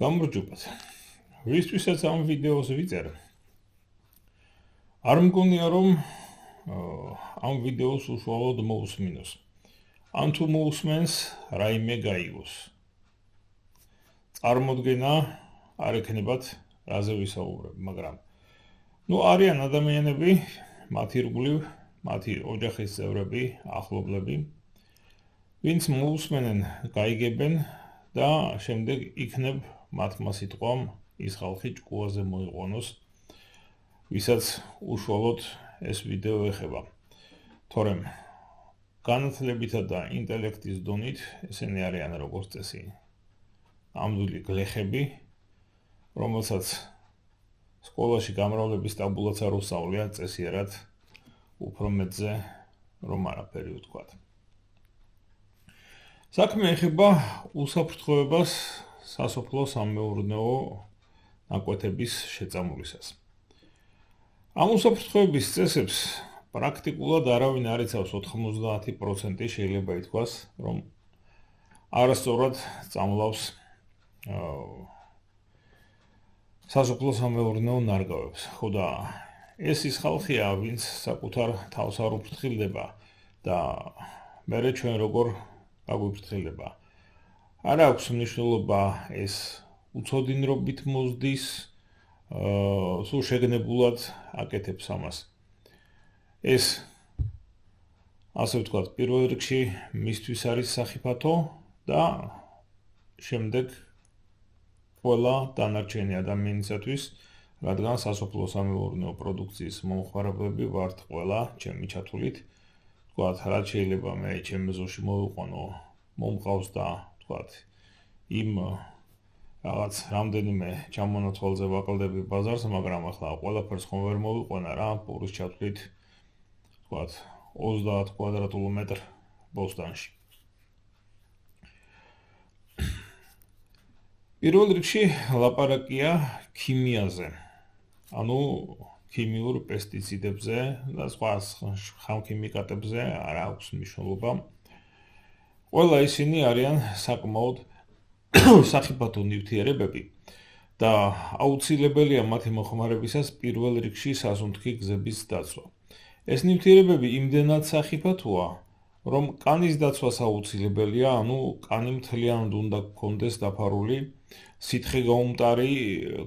გამარჯობათ. ვისთვისაც ამ ვიდეოს ვიწერე. არ მგონია რომ ამ ვიდეოს უშუალოდ მოусმინოს. ან თუ მოусმენს, რაიმე გაიგოს. წარმოდგენა არ ექნებათ რაზე ვისაუბრებ, მაგრამ არიან ადამიანები, მათი ირგვლივ, მათი ოჯახის წევრები, ახლობლები, ვინც მოусმენენ, გაიგებენ და შემდეგ იქნებ მათმა სიტყვამ ის ხალხი ჭკუაზე მოიყვანოს, ვისაც უშუალოდ ეს ვიდეო ეხება. თორემ განათლებითა და ინტელექტის დონით ესენი არიან როგორც წესი ამდვილი გლეხები, რომელსაც სკოლაში გამრავლების ტაბულაც არ უსწავლია, წესიერად უფრო მეტზე რომ არაფერი ვთქვათ. საქმე ეხება უსაფრთხოებას სასოფლო-სამეურნეო ნაკვეთების შეწამვლისას. ამ უსაფრთხოების წესებს პრაქტიკულად არავინ არ იცავს 90% შეიძლება ითქვას, რომ არასწორად წამლავს სასოფლო-სამეურნეო ნარგავებს. ხოდა ეს ის ხალხია, ვინც საკუთარ თავს არ უფრთხილდება და მერე ჩვენ როგორ აგვიფრთხილება. არ აქვს მნიშვნელობა ეს უცოდინრობით მოსდის, სულ შეგნებულად აკეთებს ამას. ეს ასე ვთქვათ, პირველ რიგში მისთვის არის სახიფათო და შემდეგ ყველა დანარჩენი ადამიანისათვის, რადგან სასოფლო-სამეურნეო პროდუქციის მომხმარებლები ვართ ყველა ჩემი ჩათვლით. ვთქვათ, რაც შეიძლება მე ჩემ ეზოში მოვიყვანო, მომყავს და ვთქვათ, იმ რაღაც რამდენიმე ჩამონათვალზე ვაკლდები ბაზარს, მაგრამ ახლა ყველაფერს ხომ ვერ მოვიყვანა რა, პურის ჩათვლით, ვთქვათ, 30 კვადრატულ მეტრ ბოსტანში. პირველ რიგში ლაპარაკია ქიმიაზე. ანუ ქიმიურ პესტიციდებზე და სხვა ხამქიმიკატებზე არ აქვს მნიშვნელობა. ყველა ისინი არიან საკმაოდ სახიფათო ნივთიერებები და აუცილებელია მათი მოხმარებისას პირველ რიგში სასუნთქი გზების დაცვა. ეს ნივთიერებები იმდენად სახიფათოა, რომ კანის დაცვას აუცილებელია, ანუ კანი მთლიანად უნდა გქონდეს დაფარული სითხე გაუმტარი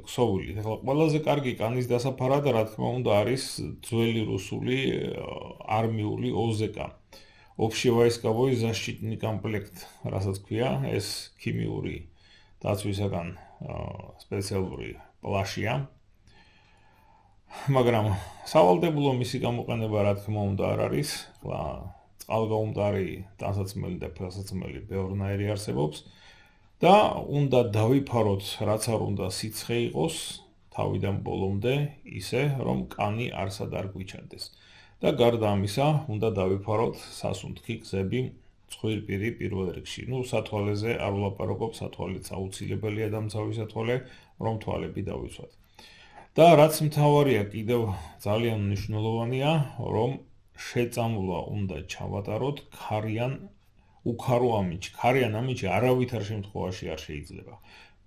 ქსოვილით. ახლა ყველაზე კარგი კანის დასაფარად, რა თქმა უნდა, არის ძველი რუსული არმიული ოზეკა. Общевойсковой защитный комплект, რასაც ქვია, ეს ქიმიური დაცვისაგან სპეციალური პლაშია. მაგრამ სავალდებულო მისი გამოყენება, რა თქმა უნდა, არ არის. ახლა წყალგაუმტარი ტანსაცმელი და ფეხსაცმელი ბევრნაირი არსებობს და უნდა დავიფაროთ, რაც არ უნდა სიცხე იყოს, თავიდან ბოლომდე, ისე, რომ კანი არსად არ გვიჩანდეს. და გარდა ამისა, უნდა დავიფაროთ სასუნთქი გზები ცხვირპირი პირველ რიგში. სათვალეზე არ ვლაპარაკობ, სათვალეც აუცილებელია დამცავი სათვალე, რომ თვალები დავიცვათ. და რაც მთავარია, კიდევ ძალიან მნიშვნელოვანია, რომ შეწამვლა უნდა ჩავატაროთ უქარო ამინჩი. ქარიან ამინჩი არავითარ შემთხვევაში არ შეიძლება.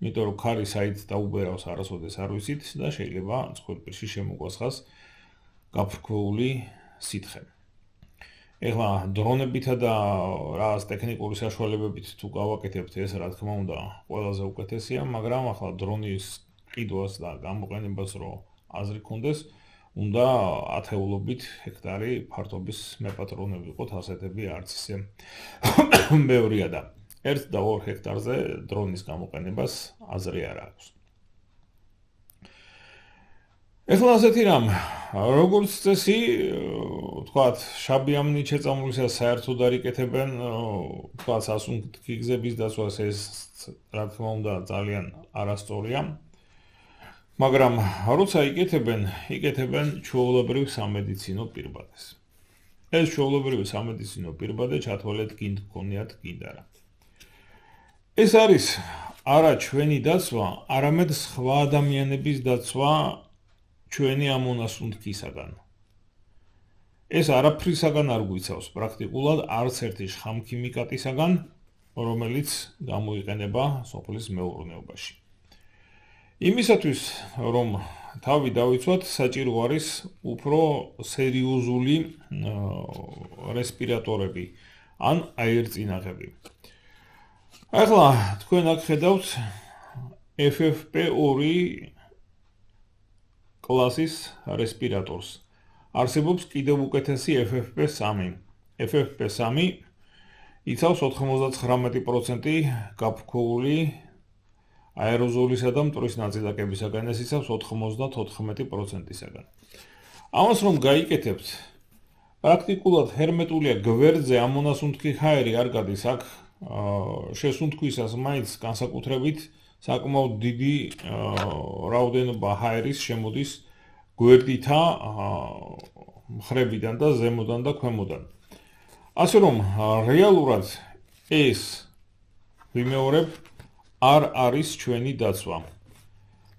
იმიტომ რომ ქარი საით დაუბერავს არასოდეს არ ვიცით და შეიძლება ცხვირპირში შემოგვასხას გაფრქვეული სითხე. ეხლა დრონებითა და რაღაც ტექნიკური საშუალებებით თუ გავაკეთებთ, ეს რა თქმა უნდა ყველაზე უკეთესია, მაგრამ ახლა დრონის ყიდვას და გამოყენებას რო აზრი გქონდეს, უნდა ათეულობით ჰექტარი ფართობის მეპატრონები ვიყოთ, ასეთები არც ისე ბევრია და 1 და 2 ჰექტარზე დრონის გამოყენებას აზრი არ აქვს. ეხლა ასეთი რამ, როგორც წესი, ვთქვათ, შაბიამნით შეწამვლისას საერთოდ არ იკეთებენ, ვთქვათ, სასუნთქი გზების დაცვას, ეს რა თქმა უნდა ძალიან არასწორია. მაგრამ როცა იკეთებენ ჩვეულებრივ სამედიცინო პირბადეს. ეს ჩვეულებრივ სამედიცინო პირბადე ჩათვალეთ გინდ გქონიათ გინდ არა. ეს არის არა ჩვენი დაცვა, არამედ სხვა ადამიანების დაცვა ჩვენი ამონასუნთქისაგან. ეს არაფრისაგან არ გვიცავს პრაქტიკულად არც ერთი ხამქიმიკატისაგან, რომელიც გამოიყენება სოფლის მეურნეობაში. იმისათვის, რომ თავი დავიცვათ, საჭირო არის უფრო სერიოზული რესპირატორები, ან აირწინაღები. ახლა თქვენ აქ ხედავთ FFP2 კლასის რესპირატორს. არსებობს კიდევ უკეთესი FFP3. FFP3 იცავს 99% გაფრქვეული აეროზოლისა და მტვრის ნაწილაკებისაგან, ეს იცავს 94%-ისაგან. ამას რომ გაიკეთებთ, პრაქტიკულად ჰერმეტულია გვერდზე ამონასუნთქი ჰაერი არ გადის აქ, შესუნთქვისას მაინც განსაკუთრებით საკმაოდ დიდი რაოდენობა ჰაერის შემოდის გვერდითა მხრებიდან და ზემოდან და ქვემოდან. ასე რომ რეალურად ეს ვიმეორებ არ არის ჩვენი დაცვა.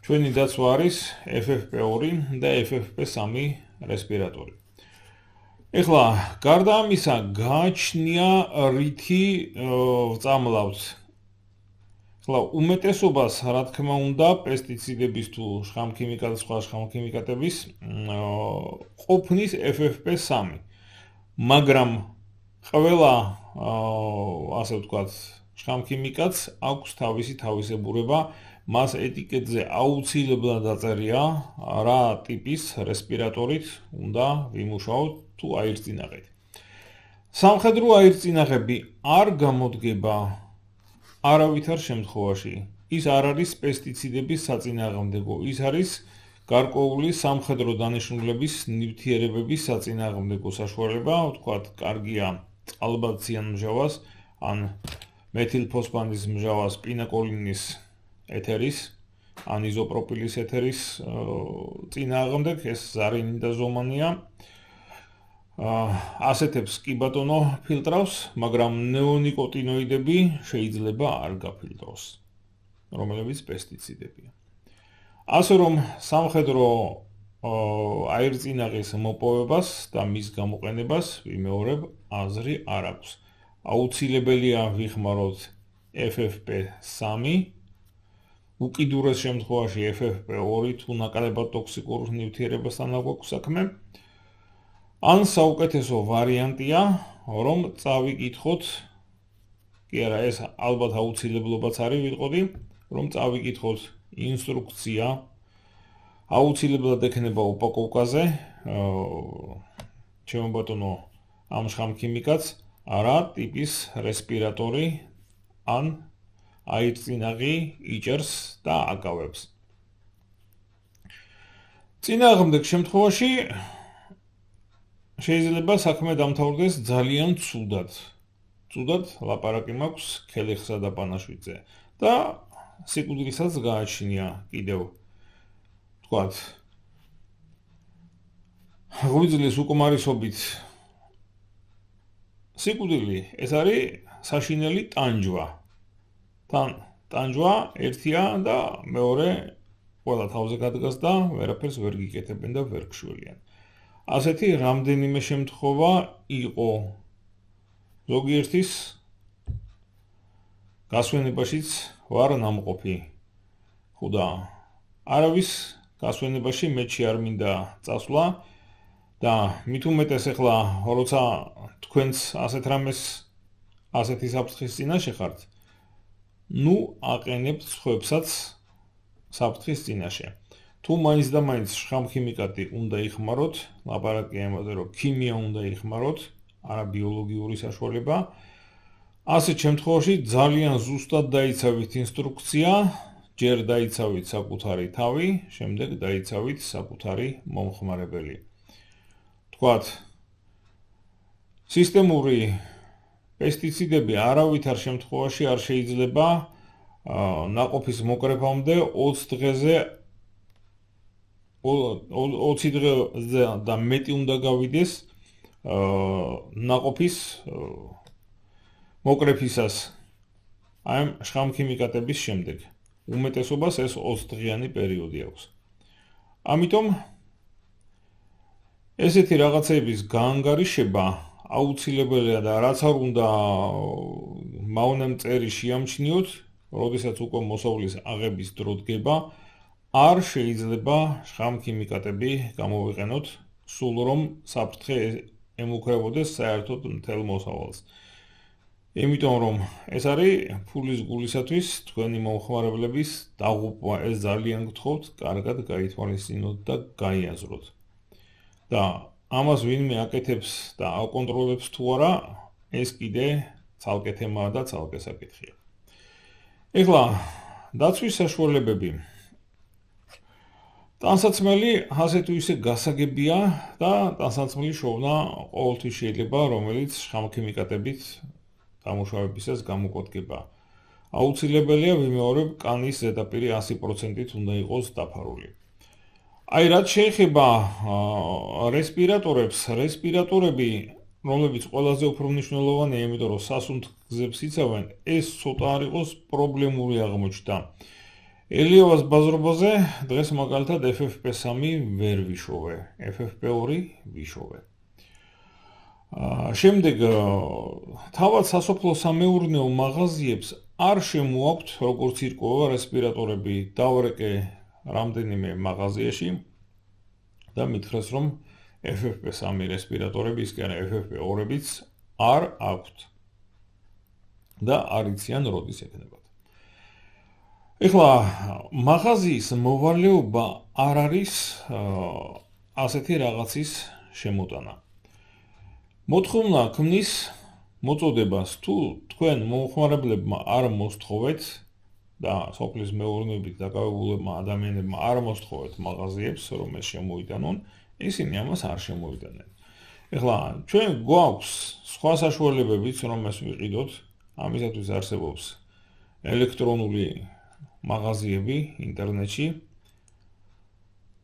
ჩვენი დაცვა არის FFP2 და FFP3 რესპირატორი. ეხლა გარდა ამისა გააჩნია რითი ვწამლავთ. ეხლა უმეტესობას რა თქმა უნდა პესტიციდების თუ სხვა შხამქიმიკატების ყოფნის FFP3. მაგრამ ყველა ასე ვთქვათ შხამქიმიკატს აქვს თავისი თავისებურება, მას ეტიკეტზე აუცილებლად დაწერია რა ტიპის რესპირატორით უნდა ვიმუშაოთ თუ აირწინაღეთ. სამხედრო აირწინაღები არ გამოდგება არავითარ შემთხვევაში. ის არ არის პესტიციდების საწინააღმდეგო, ის არის გარკვეული სამხედრო დანიშნულების ნივთიერებების საწინააღმდეგო საშუალება, ვთქვათ, კარგია წყალბადციან მჟავას ან მეთილფოსფანის მჟავას პინაკოლინის ეთერის ან იზოპროპილის ეთერის წინააღმდეგ, ეს ზარინი და ზომანია. ასეთებს კი ბატონო ფილტრავს, მაგრამ ნეონიკოტინოიდები შეიძლება არ გაფილტროს, რომლებიც პესტიციდებია. ასე რომ სამხედრო აირწინაღის მოპოვებას და მის გამოყენებას ვიმეორებ აზრი არ აქვს. აუცილებელია ვიხმაროთ FFP3, უკიდურეს შემთხვევაში FFP2 თუ ნაკლებად ტოქსიკურ ნივთიერებასთან აქვს საქმე. ან საუკეთესო ვარიანტია, რომ წავიკითხოთ, კი არა, ეს ალბათ აუცილებლობაც არის ვიტყოდი, რომ წავიკითხოთ ინსტრუქცია, აუცილებლად ექნება უპაკოვკაზე, ჩემო ბატონო ამ შხამქიმიკატს რა ტიპის რესპირატორი ან აირწინაღი იჭერს და აკავებს. წინააღმდეგ შემთხვევაში შეიძლება საქმე დამთავრდეს ძალიან ცუდად. ცუდად ლაპარაკი მაქვს ქელიხსა და პანაშვიდზე და სიკვდილისაც გააჩნია კიდევ ვთქვათ ღვიძლის უკმარისობით სიკვდილი ეს არის საშინელი ტანჯვა. ტანჯვა ერთია და მეორე ყველა თავზე გადგას და ვერაფერს ვერ გიკეთებენ და ვერ გშველიან. ასეთი რამდენიმე შემთხვევა იყო ზოგიერთის გასვენებაშიც ვარ ნამყოფი. ხუდა არავის გასვენებაში მეჩი არ მინდა წასვლა და მით უმეტეს ახლა როცა თქვენც ასეთ რამეს ასეთი საფრთხის წინაშე ხართ, ნუ აყენებთ სხვებსაც საფრთხის წინაშე. თუ მაინც და მაინც შხამქიმიკატი უნდა იხმაროთ, ლაპარაკია იმაზე, რომ ქიმია უნდა იხმაროთ, არა ბიოლოგიური საშუალება. ასეთ შემთხვევაში ძალიან ზუსტად დაიცავით ინსტრუქცია, ჯერ დაიცავით საკუთარი თავი, შემდეგ დაიცავით საკუთარი მომხმარებელი. ვთქვათ, სისტემური პესტიციდები არავითარ შემთხვევაში არ შეიძლება ნაყოფის მოკრეფამდე 20 დღეზე 20 დღეზე და მეტი უნდა გავიდეს ნაყოფის მოკრეფისას აი შხამქიმიკატების შემდეგ. უმეტესობას ეს 20 დღიანი პერიოდი აქვს. ამიტომ ესეთი რაღაცების გაანგარიშება აუცილებელია და რაც არ უნდა მავნემწერი შეამჩნიოთ, როდესაც უკვე მოსავლის აღების დრო დგება, არ შეიძლება შხამქიმიკატები გამოვიყენოთ, სულ რომ საფრთხე ემუქრებოდეს საერთოდ მთელ მოსავალს. იმიტომ რომ ეს არის ფულის გულისათვის თქვენი მომხმარებლების დაღუპვა, ეს ძალიან გთხოვთ, კარგად გაითვალისწინოთ და გაიაზროთ. და ამას ვინმე აკეთებს და აკონტროლებს თუ არა, ეს კიდე ცალკე თემაა და ცალკე საკითხია. ეხლა დაცვის საშუალებები. ტანსაცმელი ასე თუ ისე გასაგებია და ტანსაცმლის შოვნა ყოველთვის შეიძლება, რომელიც შხამქიმიკატებით დამუშავებისას გამოკვეთება. აუცილებელია ვიმეორებ კანის ზედაპირი 100%-ით უნდა იყოს დაფარული. აი რაც შეეხება რესპირატორებს, რესპირატორები, რომლებიც ყველაზე უფრო მნიშვნელოვანია, იმიტომ რომ სასუნთ გზებს იცავენ, ეს ცოტა არ იყოს პრობლემური აღმოჩნდა. ელიევას ბაზრობაზე დღეს მაგალითად FFP3 ვერ ვიშოვე, FFP2 ვიშოვე. შემდეგ თავად სასოფლო სამეურნეო მაღაზიებს არ შემოაქვთ როგორც ირკვევა რესპირატორები, დავრეკე რამდენიმე მაღაზიაში და მითხრეს რომ FFP3 რესპირატორები, ის კი არა FFP2-ებიც არ აქვთ და არ იციან როდის ექნებათ. ეხლა მაღაზიის მოვალეობა არ არის ასეთი რაღაცის შემოტანა. მოთხოვნა ქმნის მოწოდებას, თუ თქვენ მომხმარებლებმა არ მოსთხოვეთ და სოფლის მეურნეობით დაკავებულებმა ადამიანებმა არ მოსთხოვეთ მაღაზიებს, რომ ეს შემოიტანონ, ისინი ამას არ შემოიტანენ. ეხლა ჩვენ გვაქვს სხვა საშუალებებიც, რომ ეს ვიყიდოთ, ამისათვის არსებობს ელექტრონული მაღაზიები ინტერნეტში.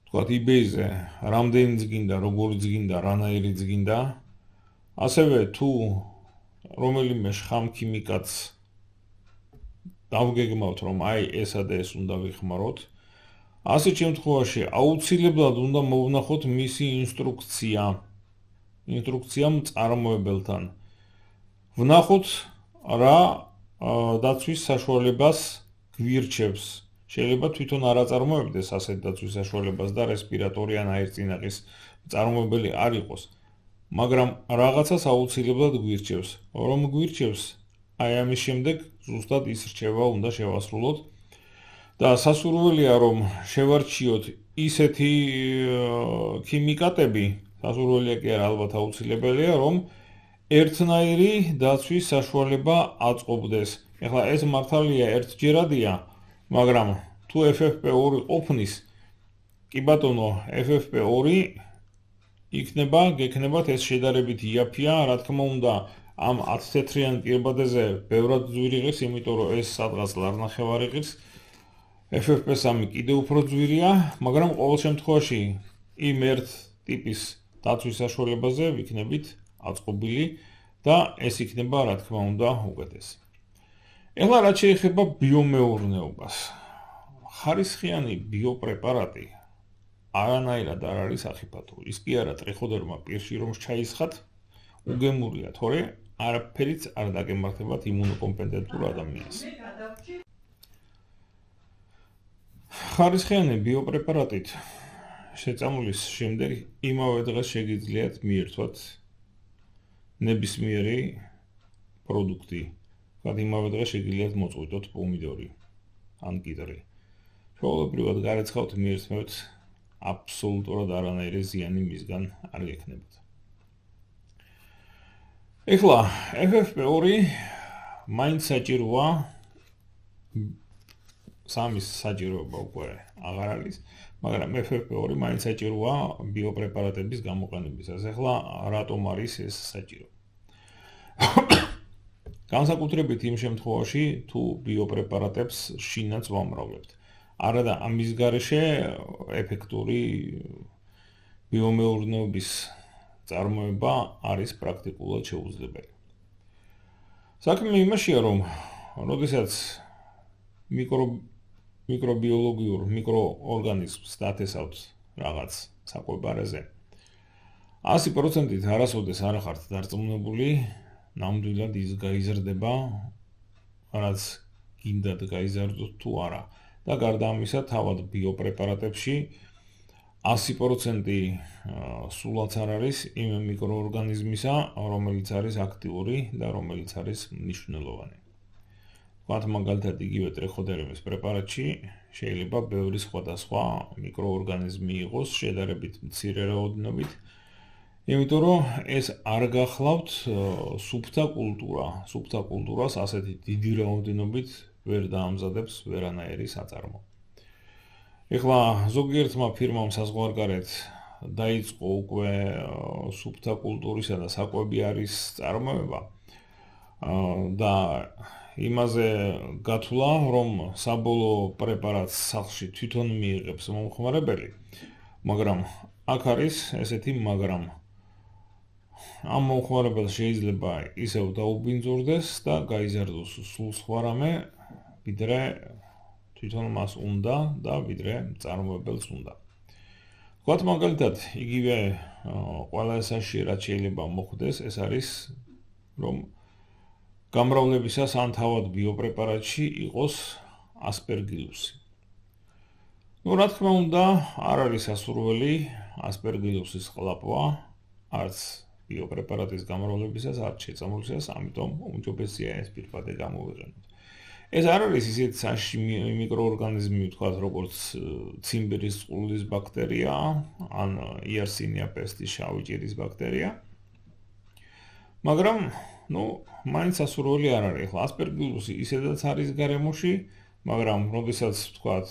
თქვათ eBay-ზე რამდენიც გინდა, როგორიც გინდა, რანაირიც გინდა. ასევე თუ რომელიმე შხამქიმიკატს დავგეგმავთ, რომ აი ესა და ეს უნდა ვიხმაროთ, ასეთ შემთხვევაში აუცილებლად უნდა მოვნახოთ მისი ინსტრუქცია მწარმოებელთან. ვნახოთ რა დაცვის საშუალებას გვირჩევს. შეიძლება თვითონ არ აწარმოებდეს ასეთ დაცვის საშუალებას და რესპირატორი ან აირწინაყის მწარმოებელი არ იყოს. მაგრამ რაღაცას აუცილებლად გვირჩევს. რომ გვირჩევს, აი ამის შემდეგ ზუსტად ის რჩევა უნდა შევასრულოთ და სასურველია რომ შევარჩიოთ ისეთი ქიმიკატები, სასურველია კი არა, ალბათ აუცილებელია, რომ ერთნაირი დაცვის საშუალება აწყობდეს. ეხლა ეს მართალია ერთჯერადია, მაგრამ თუ FFP2 ყოფნის, კი ბატონო, FFP2 გექნებათ ეს შედარებით იაფია, რა თქმა უნდა, ამ 10 თეთრიან პირბადეზე ბევრად ძვირი ღირს, იმიტომ რომ ეს სადღაც ლარნახევარი ღირს. FFP3 კიდე უფრო ძვირია, მაგრამ ყოველ შემთხვევაში იმ ერთ ტიპის დაცვის საშუალებაზე ვიქნებით აწყობილი და ეს იქნება, რა თქმა უნდა, უკეთესი. ეხლა რაც შეეხება ბიომეურნეობას. ხარისხიანი ბიოპრეპარატი არანაირად არ არის სახიფათო. ის კი არა ტრიხოდერმა პირში რომ ჩაისხათ, უგემურია, თორე არაფერიც არ დაგემართებათ იმუნოკომპეტენტურ ადამიანს. ხარისხიანი ბიოპრეპარატით შეწამვლის შემდეგ იმავე დღეს შეგიძლიათ მიერთვათ ნებისმიერი პროდუქტი. თქვათ იმავე დღეს შეგიძლიათ მოწყვიტოთ პომიდორი ან კიტრი. ჩვეულებრივად გარეცხავთ მიერთმევთ აბსოლუტურად არანაირი ზიანი მისგან არ გექნებათ. ეხლა FFP2 მაინც საჭიროა, სამის საჭიროება უკვე აღარ არის, მაგრამ FFP2 მაინც საჭიროა ბიოპრეპარატების გამოყენებისას. ეხლა რატომ არის ეს საჭირო? განსაკუთრებით იმ შემთხვევაში, თუ ბიოპრეპარატებს შინაც ვამრავლებთ. არადა ამის გარეშე ეფექტური ბიომეურნეობის წარმოება არის პრაქტიკულად შეუძლებელი. საქმე იმაშია, რომ როდესაც მიკრობიოლოგიურ მიკროორგანიზმს დათესავთ რაღაც საკვებარაზე, 100%-ით არასოდეს არ ხართ დარწმუნებული, ნამდვილად ის გაიზრდება, რაც გინდათ გაიზარდოთ თუ არა. და გარდა ამისა, თავად ბიოპრეპარატებში 100% სულაც არ არის იმ მიკროორგანიზმისა, რომელიც არის აქტიური და რომელიც არის მნიშვნელოვანი. ვთქვათ, მაგალითად, იგივე ტრიხოდერმის პრეპარატში შეიძლება ბევრი სხვადასხვა მიკროორგანიზმი იყოს შედარებით მცირე რაოდენობით, იმიტომ რომ ეს არ გახლავთ სუფთა კულტურა. სუფთა კულტურას ასეთი დიდი რაოდენობით ვერ დაამზადებს ვერანაირი საწარმო. ეხლა ზოგიერთმა ფირმამ საზღვარგარეთ დაიწყო უკვე სუფთა კულტურისა და საკვები არის წარმოება და იმაზე გათვლა, რომ საბოლოო პრეპარატს სახლში თვითონ მიიღებს მომხმარებელი, მაგრამ აქ არის ესეთი მაგრამ ამ მომხმარებელს შეიძლება ისევ დაუბინძურდეს და გაიზარდოს სულ სხვა რამე, ვიდრე თვითონ მას უნდა და ვიდრე მწარმოებელს უნდა. ვთქვათ მაგალითად, იგივე ყველა ესაში რაც შეიძლება მოხდეს, ეს არის რომ გამრავლებისას ან თავად ბიოპრეპარატში იყოს ასპერგილუსი. რა თქმა უნდა, არ არის სასურველი ასპერგილუსის ყლაპვა, არც ბიოპრეპარატის გამრავლებისას, არც შეწამლისას, ამიტომ უმჯობესია ეს პირდაპირ გამოვიყენოთ. ეს არ არის ისეთი საშიში მიკროორგანიზმი, ვთქვათ, როგორც ციმბირის წყვილის ბაქტერია, ან იარსინია პესტის შავი ჭირის ბაქტერია. მაგრამ, მაინც სასურველი არ არის. ახლა ასპერგილუსი ისედაც არის გარემოში, მაგრამ როდესაც ვთქვათ,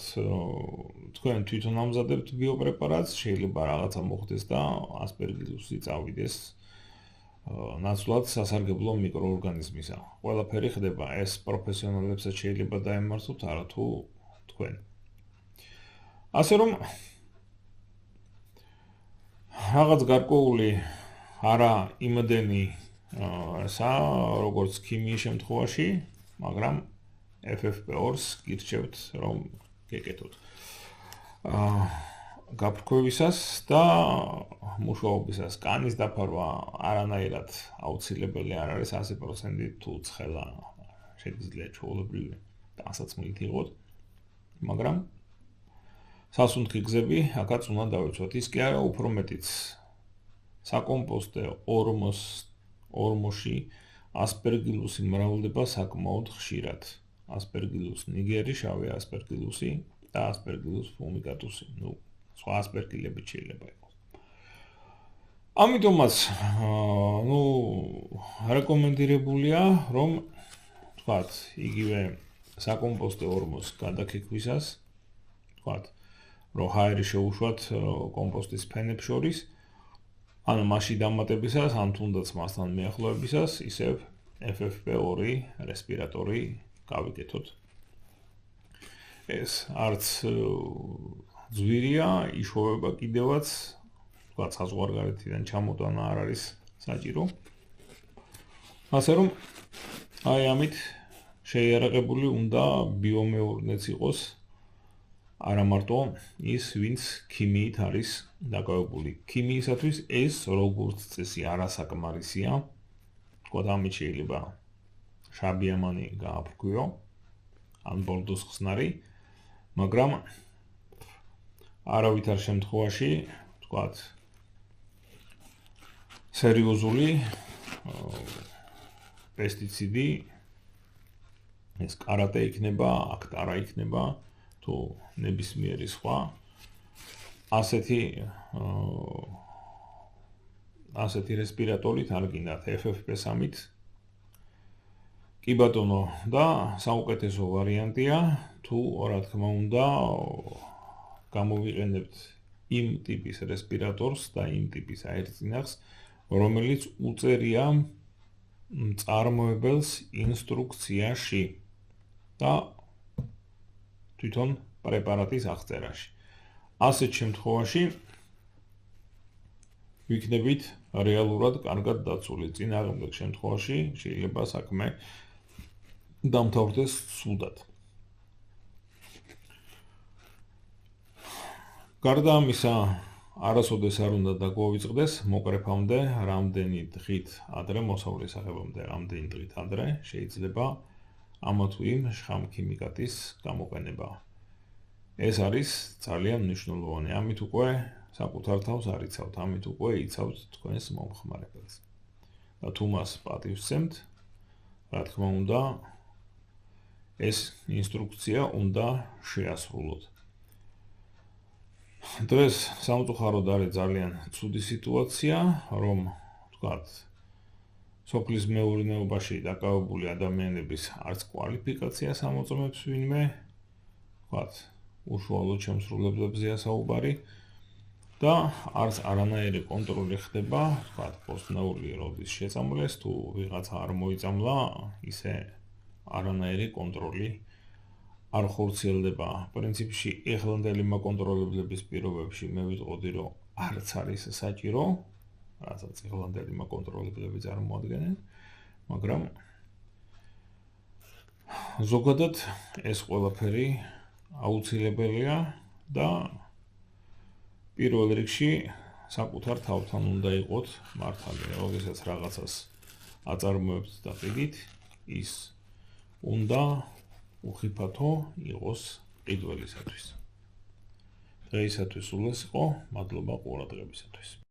თქვენ თვითონ ამზადებთ ბიოპრეპარატს, შეიძლება რაღაცა მოხდეს და ასპერგილუსი წავიდეს ნაცვლად სასარგებლო მიკროორგანიზმისა. ყველაფერი ხდება, ეს პროფესიონალებსაც შეიძლება დაემართოთ, არა თუ თქვენ. ასე რომ რაღაც გარკვეული არა იმდენი როგორც ქიმიის შემთხვევაში, მაგრამ FFP2-ს გირჩევთ, რომ გეკეთოთ. გაფრქვევისას და მუშაობისას კანის დაფარვა არანაირად აუცილებელი არ არის 100% თუ ცხელა შეიძლება ჩვეულებრივი ტანსაცმლით იყოთ, მაგრამ სასუნთქი გზები აქაც უნდა დავიცვათ. ის კი არა უფრო მეტიც საკომპოსტე ორმოში ასპერგილუსი მრავლდება საკმაოდ ხშირად. ასპერგილუს ნიგერი, შავი ასპერგილუსი და ასპერგილუს ფუმიგატუსი. სხვა ასპერგილები შეიძლება იყოს. ამიტომაც, რეკომენდირებულია, რომ თქვათ, იგივე საკომპოსტე ორმოს გადაქიქვისას, თქვათ, რომ ჰაერი შეუშვათ კომპოსტის ფენებს შორის, ან მასში დამატებისას, ან თუნდაც მასთან მიახლოებისას, ისევ FFP2 რესპირატორი გავიკეთოთ. ეს არც ძვირია, იშოვება კიდევაც, თქვათ, საზღვარგარეთიდან ჩამოტანა არ არის საჭირო. ასე რომ, ამით შეიარაღებული უნდა ბიომეურნეც იყოს, არა მარტო ის, ვინც ქიმიით არის დაკავებული. ქიმიისათვის ეს როგორც წესი არასაკმარისია. თქვათ, ამით შეიძლება შაბიამანი გააფრქვიო, ან ბორდოს ხსნარი, მაგრამ არავითარ შემთხვევაში, თქვათ, სერიოზული პესტიციდი, ეს კარატე იქნება, აქტარა იქნება, თუ ნებისმიერი სხვა, ასეთი რესპირატორით არ გინდათ FFP3-ით. კი ბატონო, და საუკეთესო ვარიანტია, თუ რა თქმა უნდა, გამოვიყენებთ იმ ტიპის რესპირატორს და იმ ტიპის აერთწინახს, რომელიც უწერია მწარმოებელს ინსტრუქციაში და თვითონ პრეპარატის აღწერაში. ასეთ შემთხვევაში ვიქნებით რეალურად კარგად დაცული. წინააღმდეგ შემთხვევაში შეიძლება საქმე დამთავრდეს ცუდად. გარდა ამისა, არასოდეს არ უნდა დაგვავიწყდეს მოკრეფამდე, რამდენი დღით ადრე, მოსავლის აღებამდე, რამდენი დღით ადრე შეიძლება ამა თუ იმ შხამქიმიკატის გამოყენება. ეს არის ძალიან მნიშვნელოვანი. ამით უკვე საკუთარ თავს არიცავთ, ამით უკვე იცავთ თქვენს მომხმარებელს. და თუ მას პატივსცემთ, რა თქმა უნდა, ეს ინსტრუქცია უნდა შეასრულოთ. დღეს სამწუხაროდ არის ძალიან ცუდი სიტუაცია, რომ ვთქვათ, სოფლის მეურნეობაში დაკავებული ადამიანების არც კვალიფიკაციას ამოწმებს ვინმე, ვთქვათ, უშუალოდ შემსრულებლებზეა საუბარი და არც არანაირი კონტროლი ხდება, ვთქვათ, პოსტნაური როდის შეწამლეს, თუ ვიღაცა არ მოიწამლა, ისე არანაირი კონტროლი არ ხორციელდება. პრინციპში ეხლანდელი მაკონტროლებლების პირობებში მე ვიტყოდი, რომ არც არის საჭირო, რასაც ეხლანდელი მაკონტროლებლები წარმოადგენენ, მაგრამ ზოგადად ეს ყველაფერი აუცილებელია და პირველ რიგში საკუთარ თავთან უნდა იყოთ მართალი. როდესაც რაღაცას აწარმოებთ და ყიდით, ის უნდა უხიფათო იყოს ყიდველისათვის. დღეისათვის სულ ეს იყო, მადლობა ყურადღებისათვის.